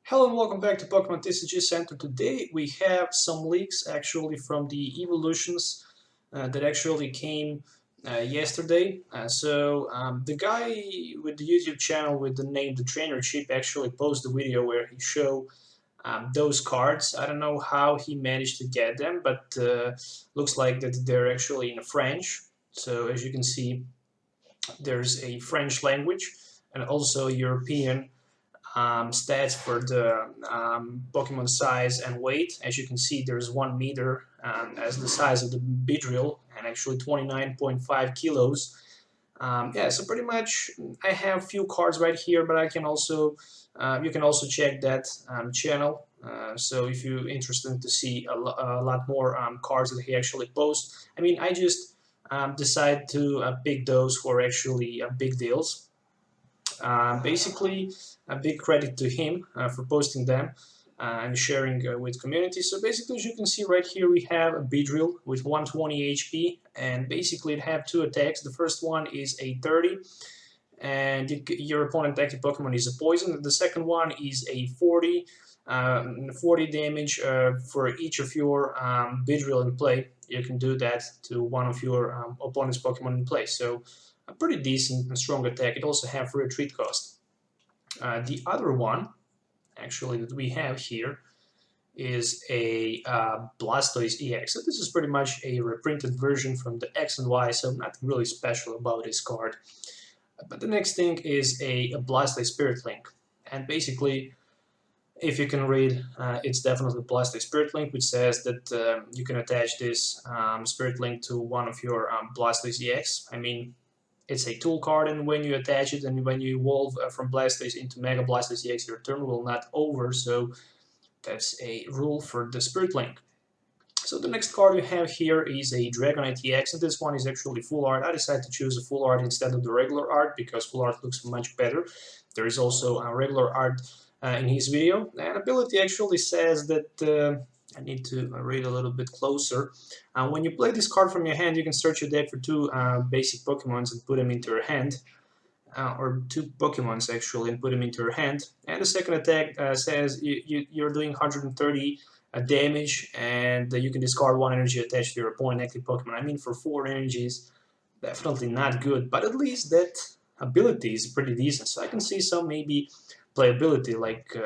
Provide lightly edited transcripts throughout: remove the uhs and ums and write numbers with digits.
Hello and welcome back to Pokemon TCG Center. Today we have some leaks actually from the evolutions that actually came yesterday. The guy with the YouTube channel with the name The Trainer Chip actually posted a video where he showed those cards. I don't know how he managed to get them, but looks like that they're actually in French. So as you can see, there's a French language and also European stats for the Pokemon size and weight. As you can see, there's 1 meter as the size of the Beedrill and actually 29.5 kilos. Yeah, so pretty much I have few cards right here, but I can also you can also check that channel. So if you're interested to see a lot more cards that he actually posts, I mean, I just decide to pick those who are actually big deals. Basically, a big credit to him for posting them and sharing with community. So basically, as you can see right here, we have a Beedrill with 120 HP, and basically it have two attacks. The first one is a 30, and your opponent active Pokemon is a poison. The second one is a 40, 40 damage for each of your Beedrill in play. You can do that to one of your opponent's Pokemon in play. So a pretty decent and strong attack. It also have retreat cost. The other one, actually, that we have here is a Blastoise EX. So this is pretty much a reprinted version from the X and Y, so nothing really special about this card. But the next thing is a Blastoise Spirit Link. And basically, if you can read, it's definitely Blastoise Spirit Link, which says that you can attach this Spirit Link to one of your Blastoise EX. I mean, it's a tool card, and when you attach it and when you evolve from Blastoise into Mega Blastoise EX, your turn will not over, so that's a rule for the Spirit Link. So the next card we have here is a Dragonite EX, and this one is actually full art. I decided to choose a full art instead of the regular art because full art looks much better. There is also a regular art in his video, and ability actually says that I need to read a little bit closer. When you play this card from your hand, you can search your deck for two basic Pokemons and put them into your hand, or two Pokemons actually, and put them into your hand. And the second attack says you're doing 130 damage, and you can discard one energy attached to your opponent active Pokemon. I mean, for 4 energies, definitely not good, but at least that ability is pretty decent. So I can see some maybe playability like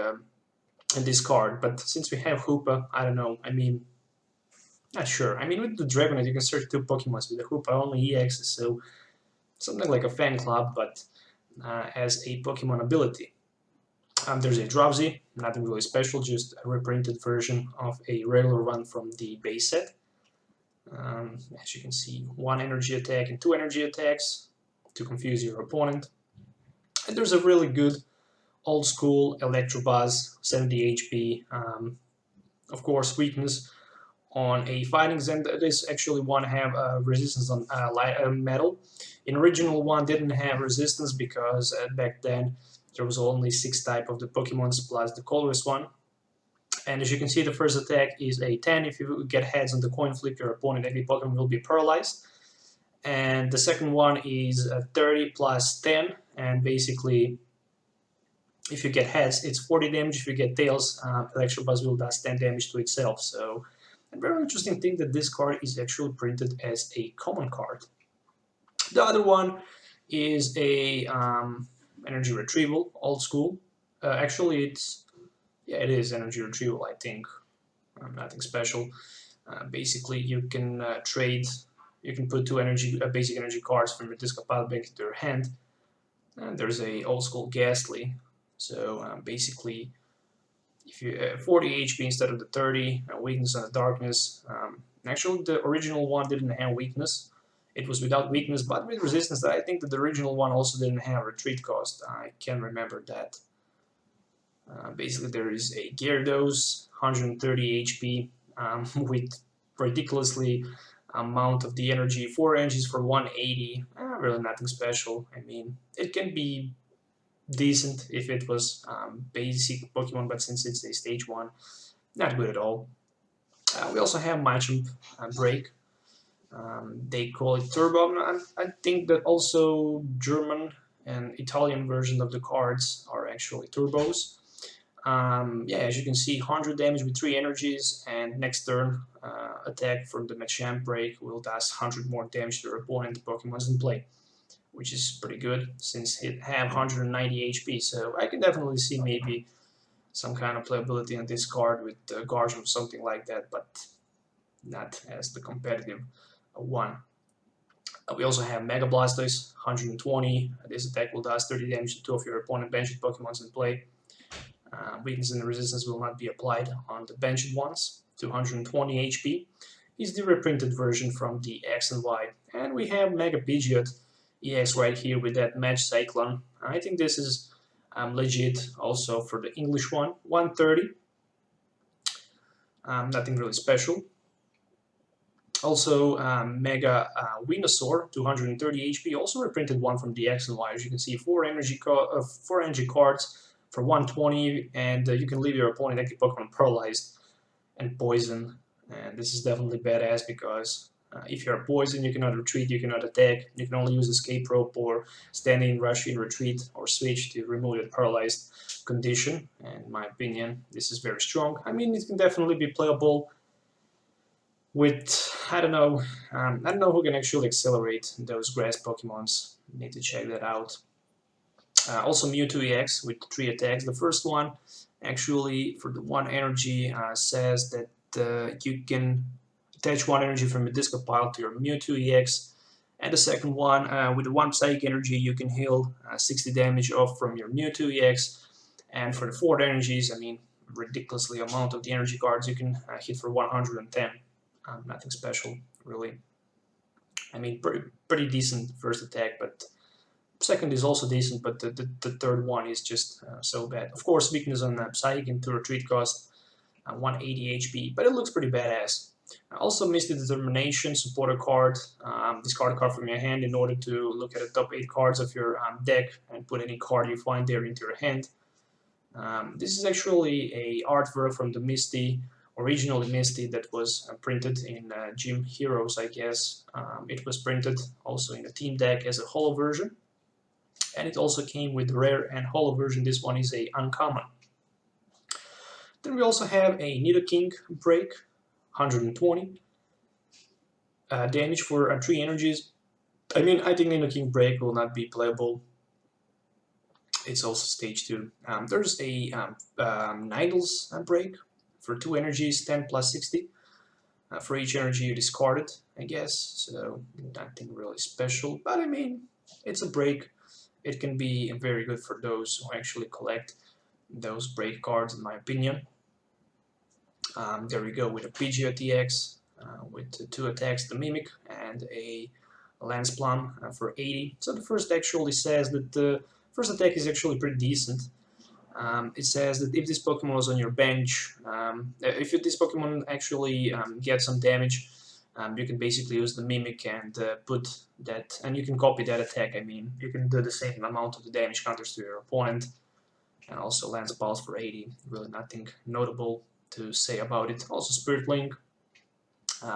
in this card, but since we have Hoopa, I don't know. I mean, not sure. I mean, with the Dragonite, you can search two Pokemons. With the Hoopa, only EX, so something like a fan club, but as a Pokemon ability. There's a Drowsy, nothing really special, just a reprinted version of a regular one from the base set. As you can see, 1 energy attack and 2 energy attacks to confuse your opponent. And there's a really good old school Electabuzz, 70 HP, of course, weakness on a fighting Zen. This actually one have resistance on metal. In original one didn't have resistance because back then there was only 6 type of the Pokemons plus the colorless one. And as you can see, the first attack is a 10. If you get heads on the coin flip, your opponent, every Pokemon will be paralyzed. And the second one is 30 plus 10, and basically, if you get heads, it's 40 damage. If you get tails, Electabuzz will does 10 damage to itself. So, a very interesting thing that this card is actually printed as a common card. The other one is a energy retrieval, old school. Actually, it is energy retrieval. I think nothing special. Basically, you can trade. You can put 2 basic energy cards from your discard pile back into your hand. And there's a old school Gastly. So basically, if you 40 HP instead of the 30, weakness and darkness. Actually, the original one didn't have weakness. It was without weakness, but with resistance. I think that the original one also didn't have retreat cost. I can remember that. Basically, there is a Gyarados, 130 HP, with ridiculously amount of the energy, 4 energies for 180. Really nothing special. I mean, it can be decent if it was basic Pokemon, but since it's a stage 1, not good at all. We also have Machamp Break. They call it Turbo. I think that also German and Italian version of the cards are actually turbos. Yeah, as you can see, 100 damage with 3 energies, and next turn attack from the Machamp break will does 100 more damage to your opponent Pokemon's in play, which is pretty good since it have 190 HP. So I can definitely see maybe some kind of playability on this card with Guardian or something like that, but not as the competitive one. We also have Mega Blastoise, 120. This attack will does 30 damage to 2 of your opponent benched Pokemons in play. Weakness and resistance will not be applied on the benched ones. 220 HP is the reprinted version from the X and Y. And we have Mega Pidgeot EX right here with that Match Cyclone. I think this is legit also for the English one. 130. Nothing really special. Also, Mega Venusaur, 230 HP, also reprinted one from the X and Y. As you can see, 4 energy cards for 120, and you can leave your opponent active Pokemon paralyzed and poison. And this is definitely badass because if you're poisoned, you cannot retreat, you cannot attack, you can only use Escape Rope or Standing, Rush in, Retreat, or Switch to remove the paralyzed condition. And in my opinion, this is very strong. I mean, it can definitely be playable with, I don't know who can actually accelerate those grass Pokemons. Need to check that out. Also Mewtwo EX with 3 attacks. The first one actually for the 1 energy says that you can attach 1 energy from a discard pile to your Mewtwo EX, and the second one with the 1 psychic energy you can heal 60 damage off from your Mewtwo EX, and for the 4 energies, I mean ridiculously amount of the energy cards, you can hit for 110. Nothing special really. I mean pretty decent first attack, but second is also decent, but the third one is just so bad. Of course, weakness on Psychic into retreat cost 180 HP, but it looks pretty badass. Also, Misty Determination, supporter card. Discard a card from your hand in order to look at the top 8 cards of your deck and put any card you find there into your hand. This is actually a artwork from the Misty, originally Misty, that was printed in Gym Heroes, I guess. It was printed also in a team deck as a holo version. And it also came with rare and holo version. This one is a uncommon. Then we also have a Nidoking break, 120 damage for 3 energies. I mean, I think Nidoking break will not be playable. It's also stage 2. There's a Nidals break for 2 energies, 10 plus 60. For each energy you discarded, I guess. So nothing really special. But I mean, it's a break. It can be very good for those who actually collect those break cards, in my opinion. There we go with a Pidgeot EX with 2 attacks, the Mimic and a Lance Plum for 80. So the first actually says that the first attack is actually pretty decent. It says that if this Pokemon was on your bench, if this Pokemon actually gets some damage, you can basically use the Mimic and put that, and you can copy that attack. I mean, you can do the same amount of the damage counters to your opponent, and also Lance Pulse for 80. Really nothing notable to say about it. Also Spirit Link,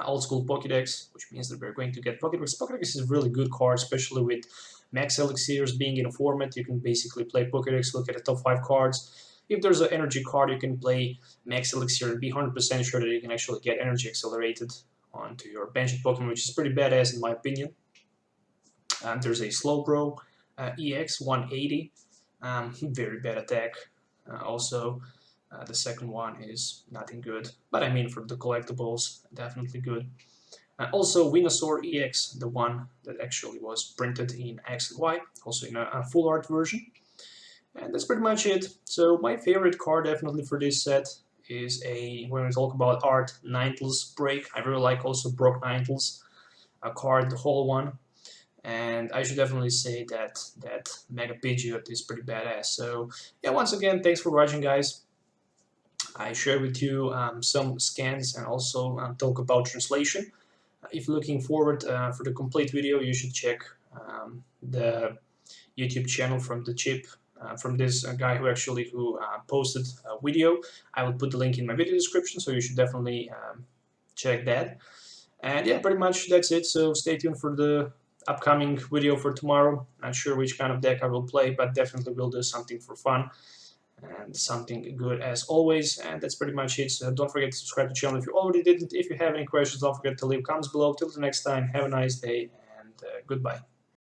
old school Pokedex, which means that we're going to get Pokedex. Pokedex is a really good card, especially with Max Elixirs being in a format. You can basically play Pokedex, look at the top 5 cards. If there's an energy card, you can play Max Elixir and be 100% sure that you can actually get energy accelerated onto your benched Pokemon, which is pretty badass in my opinion. There's a Slowbro EX 180, very bad attack. Also, the second one is nothing good, but I mean for the collectibles, definitely good. Also Venusaur EX, the one that actually was printed in X and Y, also in a full art version. And that's pretty much it. So my favorite card definitely for this set is when we talk about art, Ninetales break. I really like also Brock Ninetales, a card, the whole one. And I should definitely say that Mega Pidgeot is pretty badass. So yeah, once again, thanks for watching, guys. I share with you some scans and also talk about translation. If you're looking forward for the complete video, you should check the YouTube channel from the chip. From this guy who posted a video. I will put the link in my video description, so you should definitely check that. And yeah, pretty much that's it. So stay tuned for the upcoming video for tomorrow. Not sure which kind of deck I will play, but definitely will do something for fun. and something good as always. And that's pretty much it. So don't forget to subscribe to the channel if you already didn't. If you have any questions, don't forget to leave comments below. Till the next time, have a nice day and goodbye.